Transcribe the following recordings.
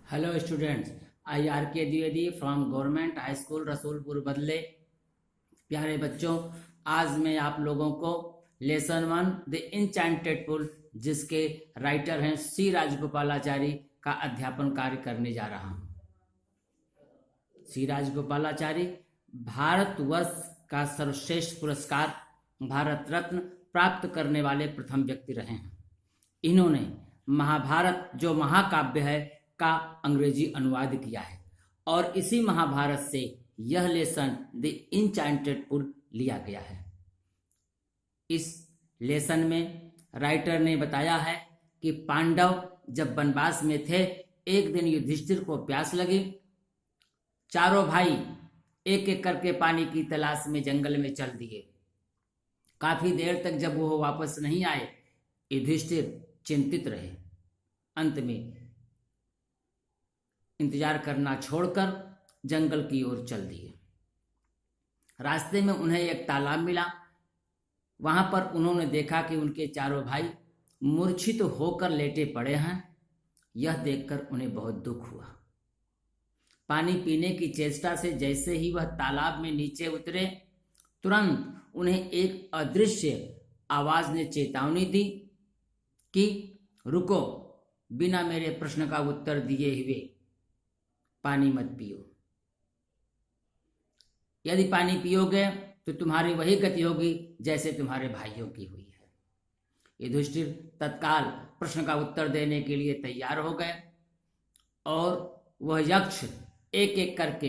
Hello students, I R के Dwivedi from government high school Rasulpur बदले। प्यारे बच्चों, आज मैं आप लोगों को लेसन 1 द इंचैंटेड पुल, जिसके राइटर हैं सी राजगोपालाचारी, का अध्यापन कार्य करने जा रहा हूँ। सी राजगोपालाचारी भारतवर्ष का सर्वश्रेष्ठ पुरस्कार भारत रत्न प्राप्त करने वाले प्रथम व्यक्ति रहे हैं। इन्होंने महाभारत, जो महाकाव्य है, का अंग्रेजी अनुवाद किया है और इसी महाभारत से यह लेसन द इंचैंटेड पुल लिया गया है। इस लेसन में राइटर ने बताया है कि पांडव जब वनवास में थे, एक दिन युधिष्ठिर को प्यास लगी। चारों भाई एक एक करके पानी की तलाश में जंगल में चल दिए। काफी देर तक जब वो वापस नहीं आए, युधिष्ठिर चिंतित रहे। अंत में इंतजार करना छोड़कर जंगल की ओर चल दिए। रास्ते में उन्हें एक तालाब मिला। वहां पर उन्होंने देखा कि उनके चारों भाई मूर्छित होकर लेटे पड़े हैं। यह देखकर उन्हें बहुत दुख हुआ। पानी पीने की चेष्टा से जैसे ही वह तालाब में नीचे उतरे, तुरंत उन्हें एक अदृश्य आवाज ने चेतावनी दी कि रुको, बिना मेरे प्रश्न का उत्तर दिए हुए पानी मत पियो। यदि पानी पियोगे तो तुम्हारी वही गति होगी जैसे तुम्हारे भाइयों की हुई है। युधिष्ठिर तत्काल प्रश्न का उत्तर देने के लिए तैयार हो गए और वह यक्ष एक एक करके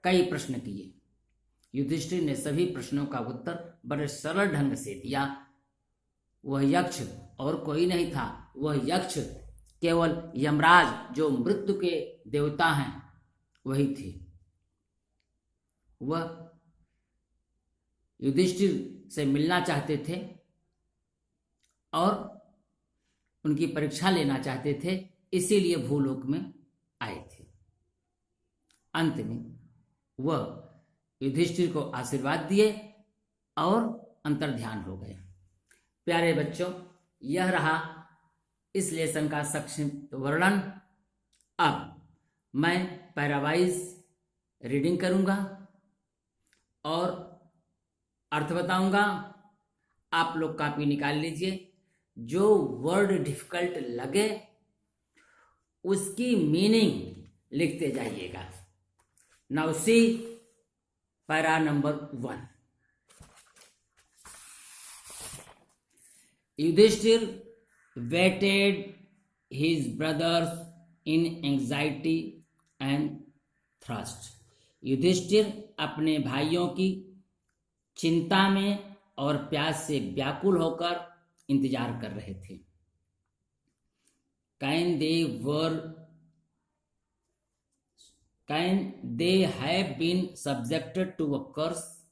कई प्रश्न किए। युधिष्ठिर ने सभी प्रश्नों का उत्तर बड़े सरल ढंग से दिया। वह यक्ष और कोई नहीं था, वह यक्ष केवल यमराज, जो मृत्यु के देवता हैं, वही थे। वह युधिष्ठिर से मिलना चाहते थे और उनकी परीक्षा लेना चाहते थे, इसीलिए भूलोक में आए थे। अंत में वह युधिष्ठिर को आशीर्वाद दिए और अंतर्ध्यान हो गए। प्यारे बच्चों, यह रहा इस लेसन का संक्षिप्त वर्णन। अब मैं पैरावाइज रीडिंग करूंगा और अर्थ बताऊंगा। आप लोग कापी निकाल लीजिए। जो वर्ड डिफिकल्ट लगे उसकी मीनिंग लिखते जाइएगा। Now see para number 1। Yudhishthir waited his brothers in anxiety and thirst। Yudhishthir अपने भाइयों की चिंता में और प्यास से व्याकुल होकर इंतजार कर रहे थे। Can they have been subjected to a curse,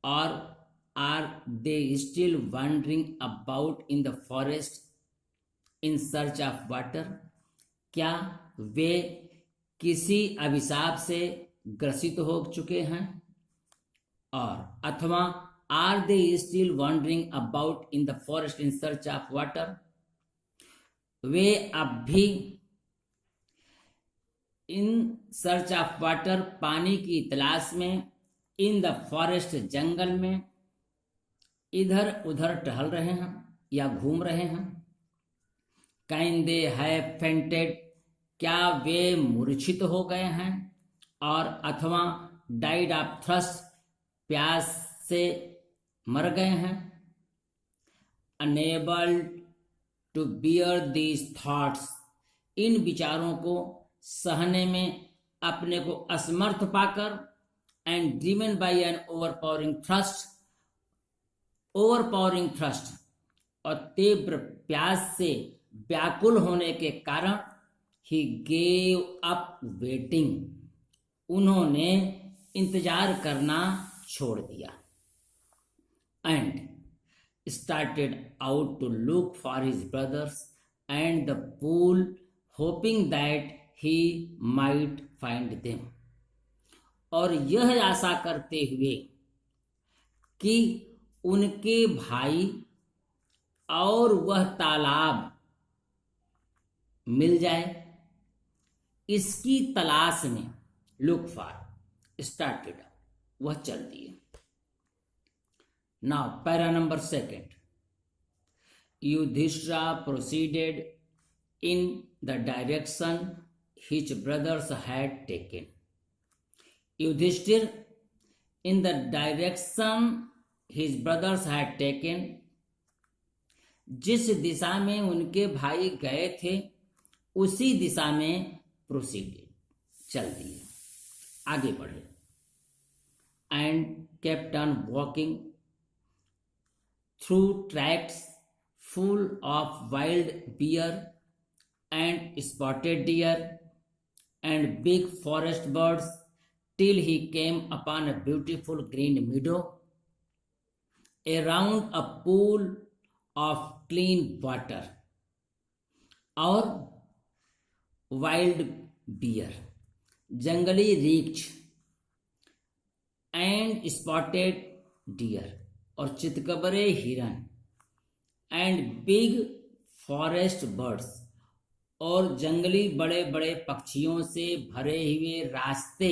or are they still wandering about in the forest in search of water? क्या वे किसी अभिशाप से ग्रसित हो चुके हैं, और अथवा are they still wandering about in the forest in search of water? वे अब भी इन सर्च ऑफ वाटर, पानी की तलाश में, इन द फॉरेस्ट, जंगल में इधर उधर टहल रहे हैं या घूम रहे हैं। कैन दे हैव फेंटेड, क्या वे मूर्छित हो गए हैं, और अथवा डाइड ऑफ थ्रस्ट, प्यास से मर गए हैं। Unable to bear these thoughts, इन विचारों को सहने में अपने को असमर्थ पाकर, and driven by an overpowering thrust, और तीव्र प्यास से व्याकुल होने के कारण, ही गेव अप वेटिंग, उन्होंने इंतजार करना छोड़ दिया। And started out to look for his brothers and the pool, hoping that he might find them, और यह आशा करते हुए कि उनके भाई और वह तालाब मिल जाए। इसकी तलाश में, लुक फॉर, स्टार्टेड, वह चल दिए। Now para number 2, Yudhishthir proceeded in the direction his brothers had taken. Yudhishthir in the direction his brothers had taken, जिस दिशा में उनके भाई गए थे उसी दिशा में प्रोसीडेड, चल दिए, आगे बढ़े। And kept on walking through tracks full of wild bear and spotted deer and big forest birds till he came upon a beautiful green meadow around a pool of clean water, और wild bear, जंगली रीछ, and spotted deer, और चितकबरे हिरन, and big forest birds, और जंगली बड़े बड़े पक्षियों से भरे हुए रास्ते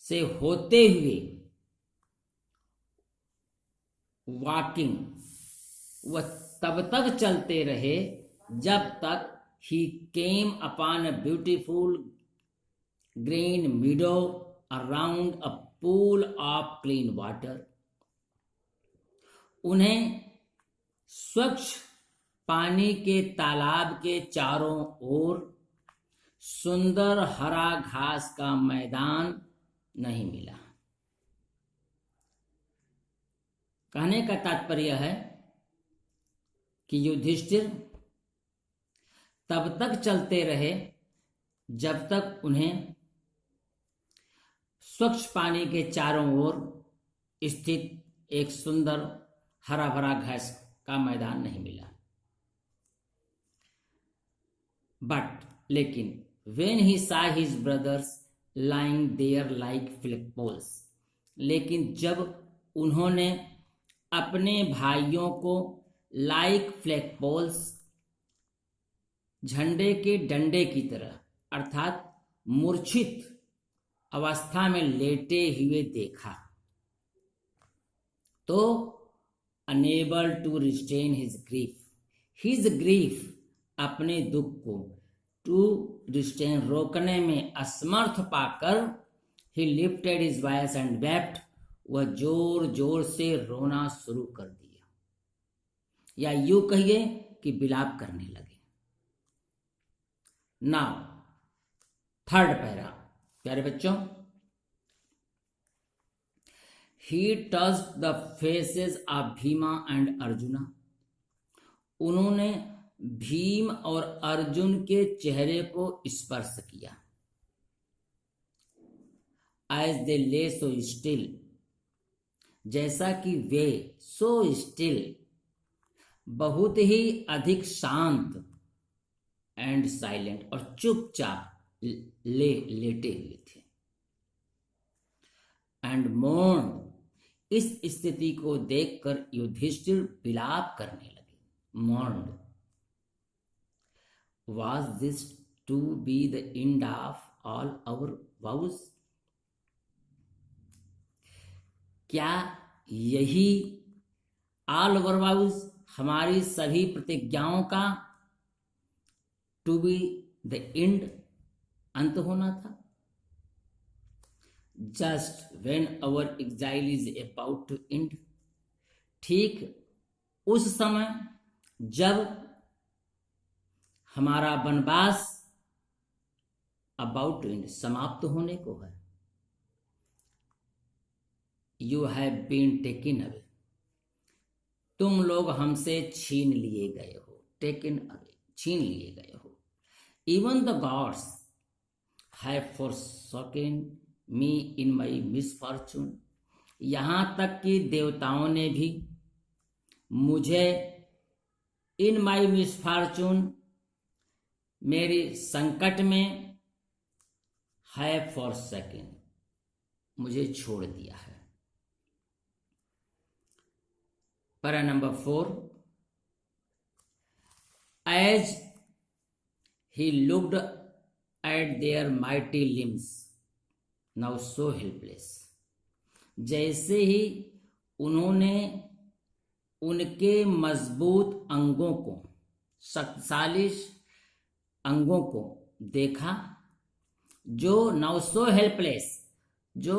से होते हुए वॉकिंग, वह तब तक चलते रहे जब तक he came upon a beautiful green meadow around a pool of clean water. उन्हें स्वच्छ पानी के तालाब के चारों ओर सुंदर हरा घास का मैदान नहीं मिला। कहने का तात्पर्य है कि युधिष्ठिर तब तक चलते रहे जब तक उन्हें स्वच्छ पानी के चारों ओर स्थित एक सुंदर हरा भरा घास का मैदान नहीं मिला। बट लेकिन when he saw his brothers lying there like flagpoles, लेकिन जब उन्होंने अपने भाइयों को लाइक फ्लैगपोल्स, झंडे के डंडे की तरह अर्थात मूर्छित अवस्था में लेटे हुए देखा, तो unable to restrain his grief, अपने दुख को to restrain, रोकने में असमर्थ पाकर he lifted his voice and wept, वह जोर जोर से रोना शुरू कर दिया, या यूं कहिए कि विलाप करने लगे। नाउ 3rd पैरा, प्यारे बच्चों, He touched the faces of Bhima and Arjuna, उन्होंने भीम और अर्जुन के चेहरे को स्पर्श किया। As they lay so still, जैसा कि वे so still, बहुत ही अधिक शांत, and silent, और चुपचाप लेटे हुए थे। And mourned, इस स्थिति को देखकर युधिष्ठिर विलाप करने लगे। mourned, was this to be the end of all our vows? क्या यही all our vows, हमारी सभी प्रतिज्ञाओं का to be the end, अंत होना था? Just when our exile is about to end, ठीक उस समय जब हमारा वनवास about to end, समाप्त होने को है। You have been taken away, तुम लोग हमसे छीन लिए गए हो। taken away, छीन लिए गए हो। Even the gods have forsaken me in my misfortune, यहां तक कि देवताओं ने भी मुझे in my misfortune, मेरी संकट में have forsaken, मुझे छोड़ दिया है। Para number 4, as he looked at their mighty limbs, now so helpless. जैसे ही उन्होंने उनके मजबूत अंगों को, शक्तिशाली अंगों को देखा, जो नाउ सो हेल्पलेस, जो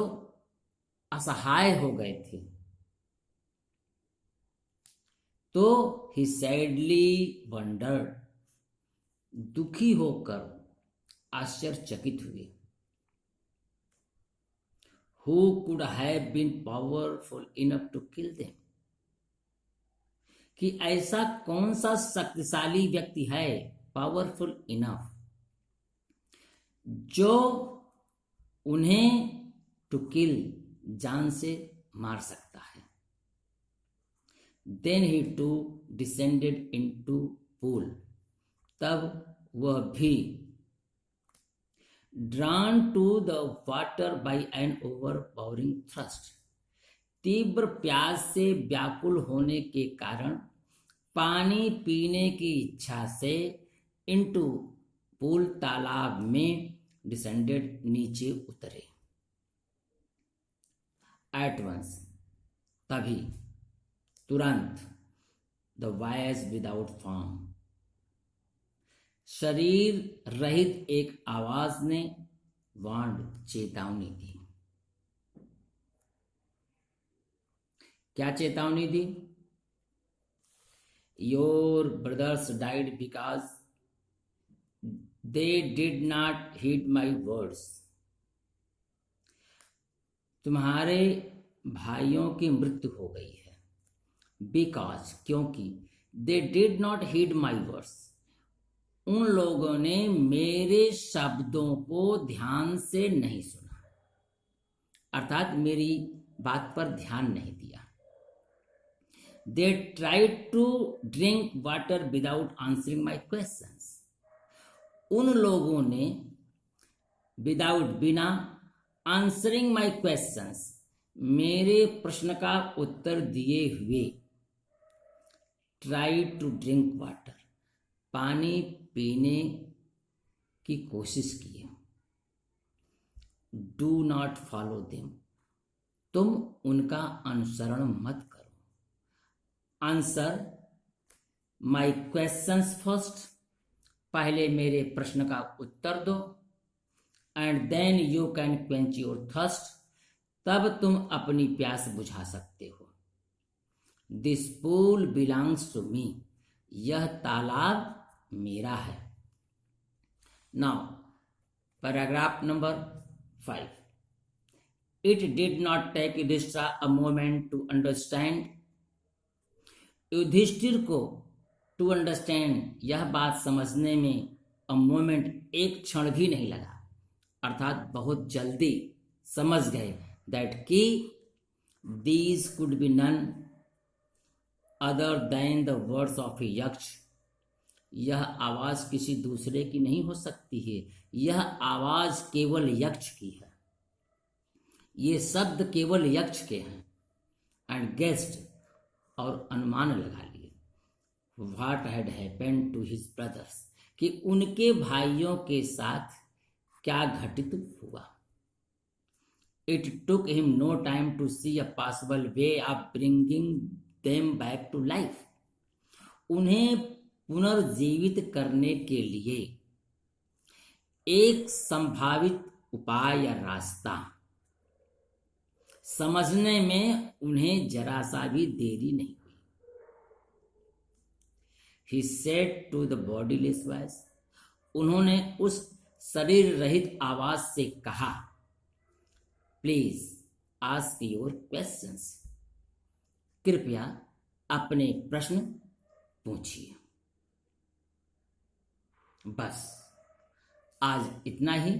असहाय हो गए थे, तो ही सैडली वंडर्ड, दुखी होकर आश्चर्यचकित हुए, who could have been powerful enough to kill them, कि ऐसा कौन सा शक्तिशाली व्यक्ति है, पावरफुल इनफ, जो उन्हें टू किल, जान से मार सकता है. Then he too descended into pool, तब वह भी drawn to the water by an overpowering thirst, तीव्र प्यास से व्याकुल होने के कारण पानी पीने की इच्छा से इनटू पूल, तालाब में, डिसेंडेड, नीचे उतरे. एट वंस, तभी, तुरंत, द वॉइस विदाउट फॉर्म, शरीर रहित एक आवाज ने वार्ड, चेतावनी दी. क्या चेतावनी दी? Your brothers died because they did not heed my words, तुम्हारे भाइयों की मृत्यु हो गई है. बिकॉज, क्योंकि, they did not heed my words, उन लोगों ने मेरे शब्दों को ध्यान से नहीं सुना, अर्थात मेरी बात पर ध्यान नहीं दिया. They tried to drink water without answering my questions, उन लोगों ने विदाउट, बिना, आंसरिंग माई क्वेश्चंस, मेरे प्रश्न का उत्तर दिए हुए, ट्राई टू ड्रिंक वाटर, पानी पीने की कोशिश की. डू नॉट फॉलो देम, तुम उनका अनुसरण मत करो. आंसर माई क्वेश्चंस फर्स्ट, पहले मेरे प्रश्न का उत्तर दो. And then you can quench your thirst, तब तुम अपनी प्यास बुझा सकते हो. This pool belongs to me, यह तालाब मेरा है. Now paragraph number 5. It did not take Yudhishthir a moment to understand, Yudhishthir को टू अंडरस्टैंड, यह बात समझने में, अ मोमेंट, एक क्षण भी नहीं लगा, अर्थात बहुत जल्दी समझ गए, दैट की these could be none other than the words of a yaksha, यह आवाज किसी दूसरे की नहीं हो सकती है, यह आवाज केवल यक्ष की है, ये शब्द केवल यक्ष के हैं. एंड गेस्ट, और अनुमान लगा लिए, what had happened to his brothers, कि उनके भाइयों के साथ क्या घटित हुआ. It took him no time to see a possible way of bringing them back to life, उन्हें पुनर्जीवित करने के लिए एक संभावित उपाय या रास्ता समझने में उन्हें जरा सा भी देरी नहीं हुई. He said to the bodiless voice, उन्होंने उस शरीर रहित आवाज से कहा, प्लीज आस्क योर क्वेश्चंस, कृपया अपने प्रश्न पूछिए. बस आज इतना ही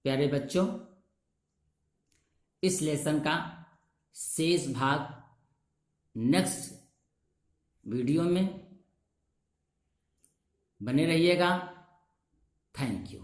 प्यारे बच्चों. इस लेसन का शेष भाग नेक्स्ट वीडियो में बने रहिएगा. Thank you.